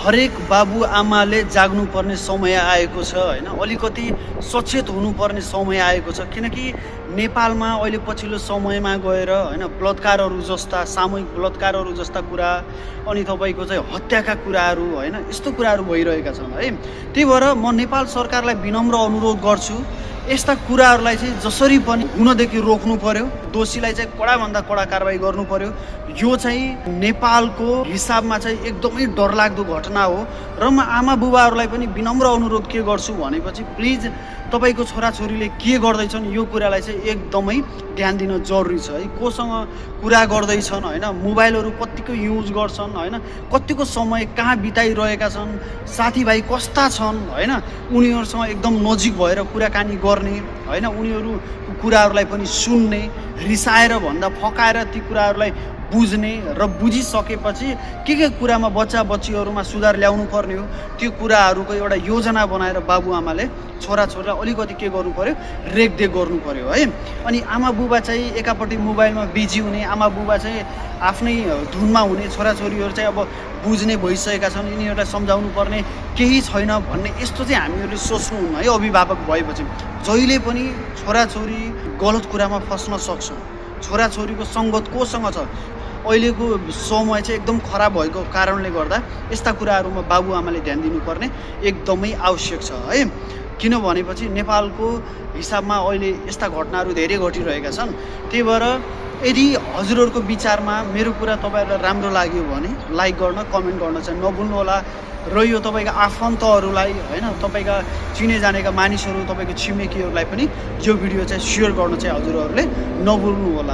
हरेक बाबुआमाले जाग्नुपर्ने समय आएको छ होइन। अलिकति सचेत हुनुपर्ने समय आएको छ, किनकि नेपालमा अहिले पछिल्लो समयमा गएर होइन बलात्कारहरू जस्ता सामूहिक बलात्कारहरू जस्ता कुरा अनि तपाईँको चाहिँ हत्याका कुराहरू होइन यस्तो कुराहरू भइरहेका छन् है। त्यही भएर म नेपाल सरकारलाई विनम्र अनुरोध गर्छु, यस्ता कुराहरूलाई चाहिँ जसरी पनि हुनदेखि रोक्नु पर्यो, दोषीलाई चाहिँ कडाभन्दा कडा कारबाही गर्नु पर्यो। यो चाहिँ नेपालको हिसाबमा चाहिँ एकदमै डरलाग्दो घटना हो र म आमा बुबाहरूलाई पनि विनम्र अनुरोध के गर्छु भनेपछि प्लिज तपाईँको छोराछोरीले के गर्दैछन् यो कुरालाई चाहिँ एकदमै ध्यान दिन जरुरी छ है। कोसँग कुरा गर्दैछन् होइन, मोबाइलहरू कतिको युज गर्छन् होइन, कतिको समय कहाँ बिताइरहेका छन्, साथीभाइ कस्ता छन् होइन, उनीहरूसँग एकदम नजिक भएर कुराकानी गर्ने होइन, उनीहरूको कुराहरूलाई पनि सुन्ने, रिसाएर भन्दा फकाएर ती कुराहरूलाई बुझ्ने र बुझिसकेपछि के कुरामा बच्चा बच्चीहरूमा सुधार ल्याउनु पर्ने हो त्यो कुराहरूको एउटा योजना बनाएर बाबुआमाले छोराछोरीलाई अलिकति के गर्नु पर्यो, रेखदेख गर्नु पर्यो है। अनि आमा बुबा चाहिँ एकापट्टि मोबाइलमा बिजी हुने, आमा बुबा चाहिँ आफ्नै धुनमा हुने, छोराछोरीहरू चाहिँ अब बुझ्ने भइसकेका छन्, यिनीहरूलाई सम्झाउनु पर्ने केही छैन भन्ने यस्तो चाहिँ हामीहरूले सोच्नु हुन्न है। अभिभावक भएपछि जहिले पनि छोराछोरी गलत कुरामा फस्न सक्छ। छोराछोरीको सङ्गत कोसँग छ, अहिलेको समय चाहिँ एकदम खराब भएको कारणले गर्दा यस्ता कुराहरूमा बाबुआमाले ध्यान दिनुपर्ने एकदमै आवश्यक छ है। किनभनेपछि नेपालको हिसाबमा अहिले यस्ता घटनाहरू धेरै घटिरहेका छन्। त्यही भएर यदि हजुरहरूको विचारमा मेरो कुरा तपाईँहरूलाई राम्रो लाग्यो भने लाइक गर्न, कमेन्ट गर्न चाहिँ नभुल्नुहोला र यो तपाईँका आफन्तहरूलाई होइन, तपाईँका चिने जानेका मानिसहरू, तपाईँको छिमेकीहरूलाई पनि यो भिडियो चाहिँ सेयर गर्न चाहिँ हजुरहरूले नभुल्नुहोला।